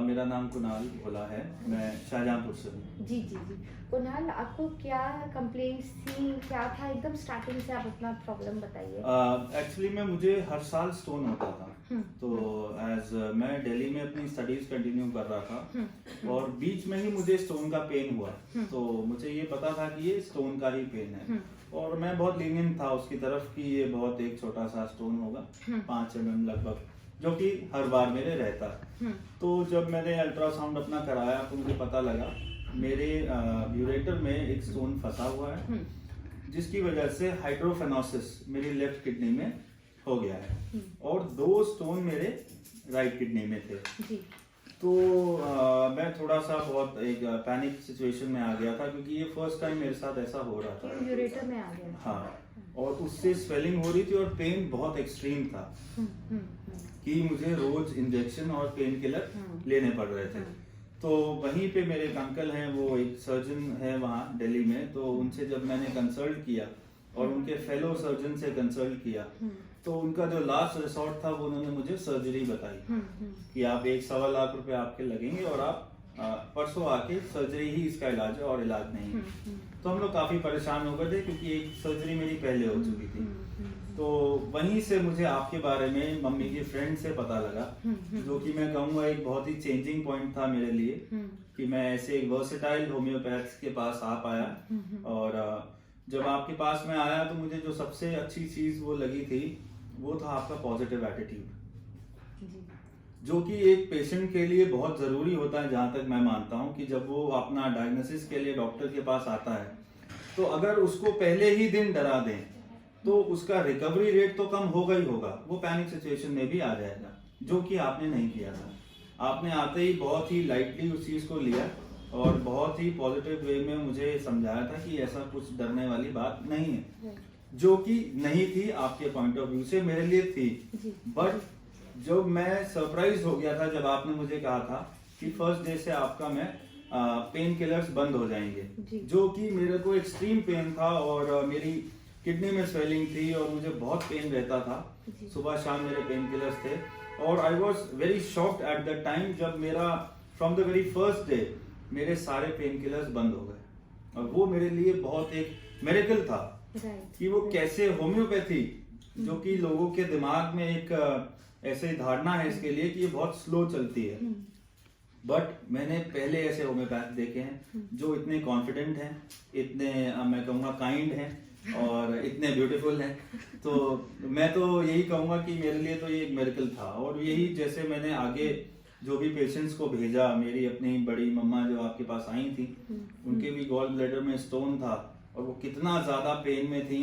मेरा नाम कुणाल भोला है, मैं शाहजहांपुर से हूँ। जी जी जी। कुणाल, आपको क्या कंप्लेंट्स थी, क्या था एकदम स्टार्टिंग से, आप अपना प्रॉब्लम बताइए। एक्चुअली में मुझे हर साल स्टोन होता था। तो एज मैं दिल्ली में अपनी स्टडीज कंटिन्यू कर रहा था और बीच में ही मुझे स्टोन का पेन हुआ। तो मुझे ये पता था कि ये स्टोन का ही पेन है और मैं बहुत लीनियंट था उसकी तरफ कि ये बहुत एक छोटा सा स्टोन होगा, 5 mm लगभग, जो कि हर बार मेरे रहता है। तो जब मैंने अल्ट्रासाउंड अपना कराया तो मुझे पता लगा मेरे यूरेटर में एक स्टोन फंसा हुआ है, जिसकी वजह से हाइड्रोफेनोसिस मेरी लेफ्ट किडनी में हो गया है और 2 स्टोन मेरे राइट किडनी में थे। जी। तो मैं थोड़ा सा बहुत एक पैनिक सिचुएशन में आ गया था क्योंकि ये फर्स्ट टाइम मेरे साथ ऐसा हो रहा था। यूरेटर में आ गया। हाँ, और उससे स्वेलिंग हो रही थी और पेन बहुत एक्सट्रीम था कि मुझे रोज इंजेक्शन और पेन किलर लेने पड़ रहे थे। तो वहीं पे मेरे एक अंकल हैं, वो एक सर्जन है वहाँ दिल्ली में, तो उनसे जब मैंने कंसल्ट किया और उनके फेलो सर्जन से कंसल्ट किया तो उनका जो लास्ट रिसोर्ट था वो उन्होंने मुझे सर्जरी बताई कि आप 1-1.25 लाख रुपए आपके लगेंगे और आप परसों आके सर्जरी ही इसका इलाज है और इलाज नहीं। तो हम लोग काफी परेशान हो गए थे क्योंकि एक सर्जरी मेरी पहले हो चुकी थी। तो वहीं से मुझे आपके बारे में मम्मी के फ्रेंड से पता लगा, जो कि मैं कहूँगा एक बहुत ही चेंजिंग पॉइंट था मेरे लिए कि मैं ऐसे एक वर्सेटाइल होम्योपैथ के पास आ पाया। और जब आपके पास में आया तो मुझे जो सबसे अच्छी चीज वो लगी थी वो था आपका पॉजिटिव एटीट्यूड, जो कि एक पेशेंट के लिए बहुत जरूरी होता है। जहां तक मैं मानता हूं कि जब वो अपना डायग्नोसिस के लिए डॉक्टर के पास आता है तो अगर उसको पहले ही दिन डरा दें तो उसका रिकवरी रेट तो कम होगा ही होगा, वो पैनिक सिचुएशन में भी आ जाएगा, जो कि आपने नहीं किया था। आपने आते ही बहुत ही लाइटली उस चीज को लिया और बहुत ही पॉजिटिव वे में मुझे समझाया था कि ऐसा कुछ डरने वाली बात नहीं है, जो कि नहीं थी आपके पॉइंट ऑफ व्यू से, मेरे लिए थी। बट जब मैं सरप्राइज हो गया था जब आपने मुझे कहा था कि फर्स्ट डे से आपका मैं पेन किलर्स बंद हो जाएंगे, जो कि मेरे को एक्सट्रीम पेन था और मेरी किडनी में स्वेलिंग थी और मुझे बहुत पेन रहता था, सुबह शाम मेरे पेन किलर्स थे। और I was very shocked at the time जब मेरा from the very first day मेरे सारे पेन किलर्स बंद हो गए। और वो मेरे लिए बहुत एक मिरेकल था कि वो कैसे होम्योपैथी, जो कि लोगों के दिमाग में एक ऐसे धारणा है इसके लिए कि ये बहुत स्लो चलती है, बट मैंने पहले ऐसे होम्योपैथ देखे हैं जो इतने कॉन्फिडेंट हैं, इतने मैं कहूँगा काइंड हैं और इतने ब्यूटीफुल हैं। तो मैं तो यही कहूँगा कि मेरे लिए तो ये एक मिरेकल था। और यही जैसे मैंने आगे जो भी पेशेंट्स को भेजा, मेरी अपनी बड़ी मम्मा जो आपके पास आई थी, उनके भी गॉल ब्लैडर में स्टोन था और वो कितना ज्यादा पेन में थी,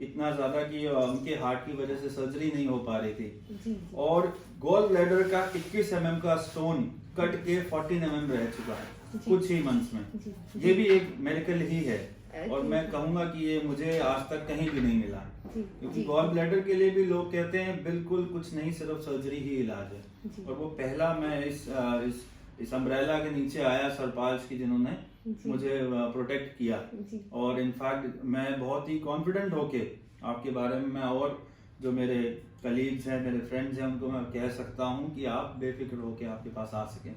इतना ज्यादा कि उनके हार्ट की वजह से सर्जरी नहीं हो पा रही थी। और गॉल ब्लैडर का 21 mm का स्टोन कट के 14 mm रह चुका है कुछ ही मंथ्स में। ये भी एक मेडिकल ही है और मैं कहूंगा कि ये मुझे आज तक कहीं भी नहीं मिला, क्योंकि गॉल ब्लैडर के लिए भी लोग कहते हैं बिल्कुल कुछ नहीं, सिर्फ सर्जरी ही इलाज है। और वो पहला मैं इस अम्ब्रेला के नीचे आया सरपाल्स की, जिन्होंने मुझे प्रोटेक्ट किया। और इनफैक्ट मैं बहुत ही कॉन्फिडेंट होके आपके बारे में मैं और जो मेरे कलीग्स हैं, मेरे फ्रेंड्स हैं, उनको मैं कह सकता हूं कि आप बेफिक्र होके आपके पास आ सकें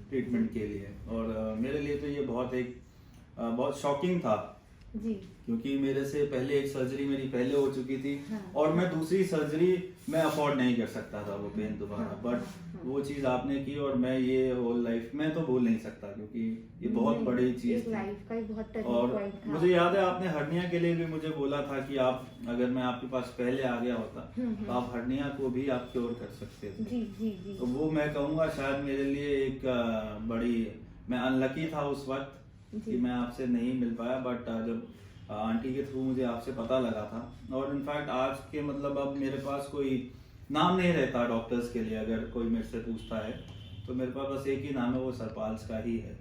ट्रीटमेंट के लिए। और मेरे लिए तो ये बहुत शॉकिंग था क्योंकि मेरे से पहले एक सर्जरी मेरी पहले हो चुकी थी और मैं दूसरी सर्जरी मैं अफोर्ड नहीं कर सकता था वो पेन दोबारा। बट वो चीज आपने की और मैं ये होल लाइफ में तो भूल नहीं सकता, क्योंकि ये बहुत बड़ी चीज थी। और मुझे याद है आपने हर्निया के लिए भी मुझे बोला था कि आप, अगर मैं आपके पास पहले आ गया होता तो आप हर्निया को भी आप क्योर कर सकते थे। तो वो मैं कहूँगा शायद मेरे लिए एक बड़ी, मैं अनलकी था उस वक्त कि मैं आपसे नहीं मिल पाया। बट जब आंटी के थ्रू मुझे आपसे पता लगा था, और इनफैक्ट आज के मतलब अब मेरे पास कोई नाम नहीं रहता डॉक्टर्स के लिए, अगर कोई मेरे से पूछता है तो मेरे पास बस एक ही नाम है, वो सरपाल्स का ही है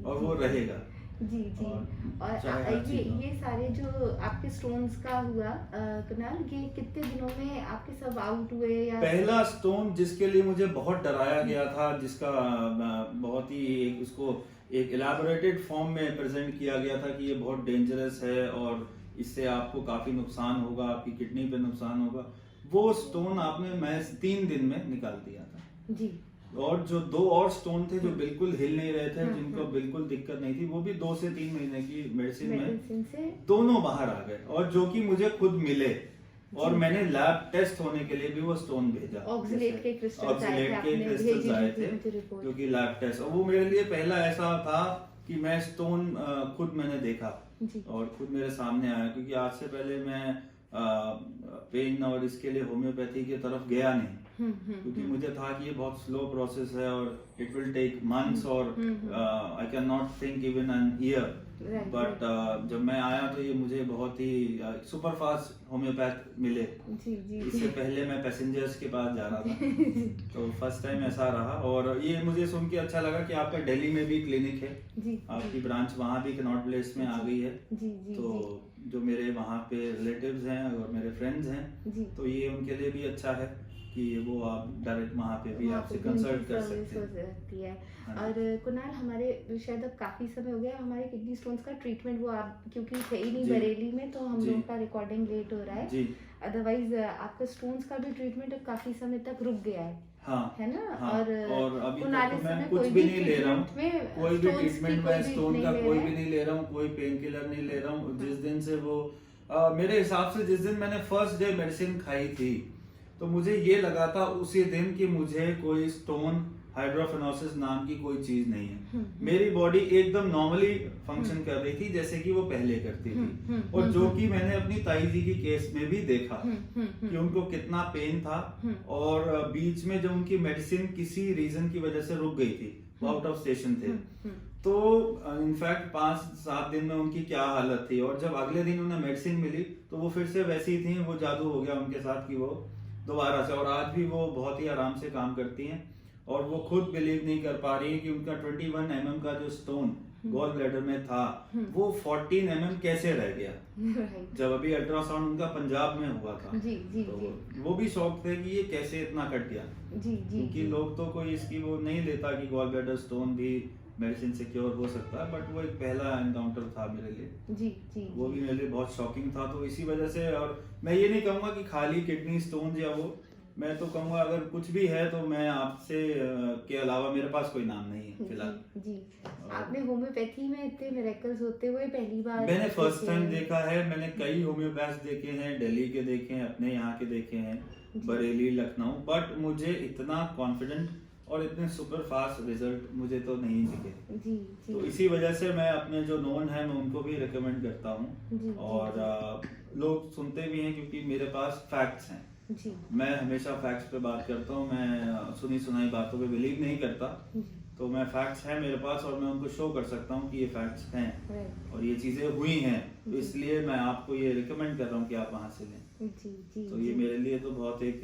और वो रहेगा। जी। और ये सारे जो आपके स्टोन्स का हुआ कुणाल, ये कितने दिनों में आपके सब आउट हुए? या पहला स्टोन जिसके लिए मुझे बहुत डराया गया था, जिसका बहुत ही उसको एक इलैबोरेटेड फॉर्म में प्रेजेंट किया गया था कि ये बहुत डेंजरस है और इससे आपको काफी नुकसान होगा, आपकी किडनी पे नुकसान होगा, वो स्टोन आपने महज 3 दिन में निकाल दिया था। और जो 2 और स्टोन थे जो बिल्कुल हिल नहीं रहे थे, जिनको बिल्कुल दिक्कत नहीं थी, वो भी 2 से 3 महीने की मेडिसिन में से दोनों बाहर आ गए, और जो कि मुझे खुद मिले, और मैंने लैब टेस्ट होने के लिए भी वो स्टोन भेजा। ऑक्सलेट के क्रिस्टल्स आए थे जो कि लैब टेस्ट, और वो मेरे लिए पहला ऐसा था कि मैं स्टोन खुद मैंने देखा और खुद मेरे सामने आया, क्योंकि आज से पहले मैं पेन और इसके लिए होम्योपैथी की तरफ गया नहीं, क्योंकि मुझे था कि ये बहुत स्लो प्रोसेस है और इट विल टेक मंथ्स, और I can not think even an year, but जब मैं आया तो ये मुझे बहुत ही सुपर फास्ट होम्योपैथ मिले। इससे पहले मैं पैसेंजर्स के पास जा रहा था तो फर्स्ट टाइम ऐसा रहा, और ये मुझे सुन के अच्छा लगा कि आपका दिल्ली में भी क्लिनिक है, आपकी ब्रांच वहाँ भी कनॉट प्लेस में आ गई है। तो जो मेरे वहाँ पे रिलेटिव्स हैं और मेरे फ्रेंड्स हैं, तो ये उनके लिए भी अच्छा है कि वो आप डायरेक्ट वहाँ पे भी आपसे कंसल्ट कर सकते हैं। और कुणाल, हमारे शायद अब काफी समय हो गया हमारे किडनी स्टोन्स का ट्रीटमेंट, वो आप क्योंकि थे ही नहीं बरेली में, तो हम लोगों का रिकॉर्डिंग लेट हो रहा है, अदरवाइज आपका स्टोन्स का भी ट्रीटमेंट अब काफी समय तक रुक गया है। हाँ, है ना? हाँ, और अभी तक तो मैं कुछ भी नहीं ले रहा हूँ, कोई भी ट्रीटमेंट मैं स्टोन का कोई भी नहीं ले रहा हूँ, कोई पेन किलर नहीं ले रहा हूँ। जिस दिन से वो मेरे हिसाब से जिस दिन मैंने फर्स्ट डे मेडिसिन खाई थी, तो मुझे ये लगा था उसी दिन कि मुझे कोई स्टोन हाइड्रोफेनोसिस नाम की कोई चीज नहीं है। मेरी बॉडी एकदम नॉर्मली फंक्शन कर रही थी जैसे कि वो पहले करती थी, और जो कि मैंने अपनी ताई जी की केस में भी देखा कि उनको कितना पेन था, और बीच में जब उनकी मेडिसिन किसी रीजन की वजह से रुक गई थी, वो आउट ऑफ स्टेशन थे, तो इनफैक्ट 5-7 दिन में उनकी क्या हालत थी, और जब अगले दिन उन्हें मेडिसिन मिली तो वो फिर से वैसी थी, वो जादू हो गया उनके साथ कि वो दोबारा से, और आज भी वो बहुत ही आराम से काम करती हैं, और वो खुद बिलीव नहीं कर पा रही है कि उनका 21 mm का जो स्टोन गॉल ब्लैडर में था वो 14 mm कैसे रह गया, जब अभी अल्ट्रासाउंड उनका पंजाब में हुआ था। तो वो भी शौक थे कि ये कैसे इतना कट गया, क्योंकि लोग तो कोई इसकी वो नहीं लेता कि गॉल ब्लैडर स्टोन भी मेडिसिन से क्योर हो सकता है, बट वो एक पहला एनकाउंटर था मेरे लिए। वो भी मेरे लिए बहुत शॉकिंग था, तो इसी वजह से। और मैं ये नहीं कहूँगा कि खाली किडनी स्टोन या वो, मैं तो कहूँगा अगर कुछ भी है तो मैं आपसे के अलावा मेरे पास कोई नाम नहीं है फिलहाल। आपने होम्योपैथी में इतने मिरेकल्स होते हुए पहली बार मैंने फर्स्ट टाइम देखा है। मैंने कई होम्योपैथ देखे हैं, दिल्ली के देखे हैं, अपने यहाँ के देखे हैं, बरेली, लखनऊ, बट मुझे इतना कॉन्फिडेंट और इतने सुपर फास्ट रिजल्ट मुझे तो नहीं दिखे। तो इसी वजह से मैं अपने जो नोन है मैं उनको भी रिकमेंड करता हूँ, और लोग सुनते भी हैं क्योंकि मेरे पास फैक्ट्स हैं। मैं हमेशा फैक्ट्स पे बात करता हूँ, मैं सुनी सुनाई बातों पे बिलीव नहीं करता, तो मैं फैक्ट्स हैं मेरे पास और मैं उनको शो कर सकता हूँ कि ये फैक्ट्स हैं और ये चीजें हुई हैं, तो इसलिए मैं आपको ये रिकमेंड कर रहा हूँ कि आप वहाँ से लें। तो ये मेरे लिए तो बहुत एक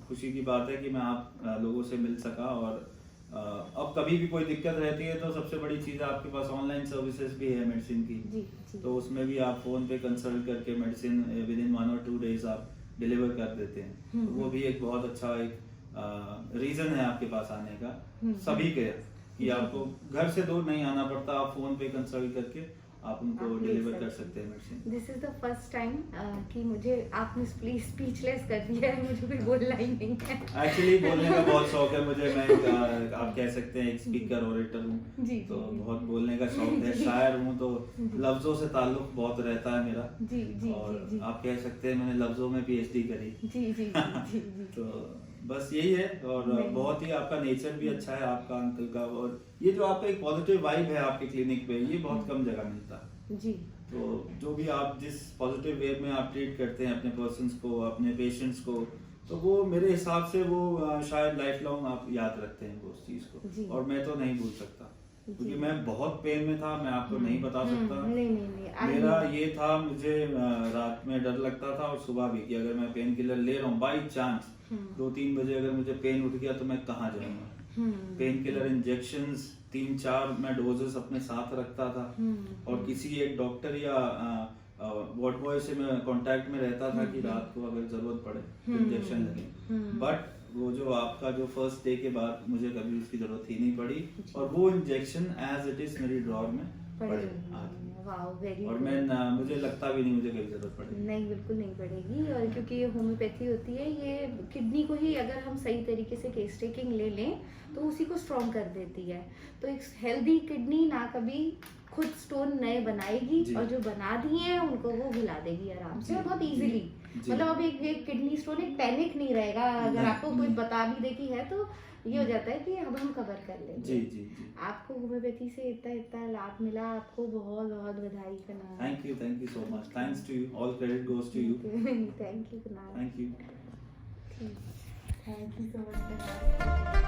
खुशी की बात है कि मैं आप लोगों से मिल सका, और अब कभी भी कोई दिक्कत रहती है तो सबसे बड़ी चीज आपके पास ऑनलाइन सर्विसेज भी है मेडिसिन की, तो उसमें भी आप फोन पे कंसल्ट करके मेडिसिन विद इन 1 और 2 डेज आप डिलीवर कर देते हैं। तो वो भी एक बहुत अच्छा एक रीजन है आपके पास आने का सभी के, कि आपको घर से दूर नहीं आना पड़ता, आप फोन पे कंसल्ट करके आप उनको डिलीवर कर सकते हैं medicine. This is the first time कि मुझे आपने प्लीज स्पीचलेस कर दिया है, मुझे कोई बोलना ही नहीं है। एक्चुअली बोलने का बहुत शौक है मुझे, मैं आप कह सकते हैं एक स्पीकर ओरेटर हूँ, तो बहुत बोलने का शौक है, शायर हूँ, तो लफ्जों से ताल्लुक बहुत रहता है मेरा। और आप कह सकते हैं मैंने लफ्जों में PhD करी। तो बस यही है, और बहुत ही आपका नेचर भी अच्छा है आपका अंकल का, और ये जो आपका एक पॉजिटिव वाइब है आपके क्लिनिक पे, ये बहुत कम जगह मिलता जी। तो जो भी आप जिस पॉजिटिव वे में आप ट्रीट करते हैं अपने पर्सन्स को, अपने पेशेंट्स को, तो वो मेरे हिसाब से वो शायद लाइफ लॉन्ग आप याद रखते हैं वो उस चीज को, और मैं तो नहीं भूल सकता, क्योंकि मैं बहुत पेन में था, मैं आपको नहीं बता सकता। मेरा ये था, मुझे रात में डर लगता था और सुबह भी, कि अगर मैं पेन किलर ले रहा हूँ बाई चांस 2-3 बजे अगर मुझे पेन उठ गया तो मैं कहाँ जाऊंगा। पेन किलर इंजेक्शंस 3-4 मैं डोजेस अपने साथ रखता था, और किसी एक डॉक्टर या वार्ड बॉय से मैं कांटेक्ट में रहता था कि रात को अगर जरूरत पड़े इंजेक्शन लगे। बट वो जो आपका जो फर्स्ट डे के बाद मुझे कभी उसकी जरूरत ही नहीं पड़ी, और वो इंजेक्शन एज इट इज मेरी ड्रॉर में पड़े आज। वाओ वेरी और मैं मुझे लगता भी नहीं मुझे कभी जरूरत पड़ेगी। नहीं, बिल्कुल नहीं पड़ेगी। और क्योंकि ये होम्योपैथी होती है, ये किडनी को ही अगर हम सही तरीके से केस टेकिंग ले लें तो उसी को स्ट्रॉन्ग कर देती है। तो एक हेल्दी किडनी ना कभी खुद स्टोन नए बनाएगी, और जो बना दिए हैं उनको वो हिला देगी आराम से और बहुत इजीली। मतलब अब एक किडनी स्टोन एक पैनिक नहीं रहेगा, अगर आपको कोई बता भी दे कि है तो ये हो जाता है कि अब हम कवर कर लेंगे। जी जी जी। आपको होम्योपैथी से इतना इतना लाभ मिला, आपको बहुत बहुत बधाई Kunal. Thank you so much, thanks to you, all credit goes to you. Thank you Kunal. Thank you. Thank you so much Kunal.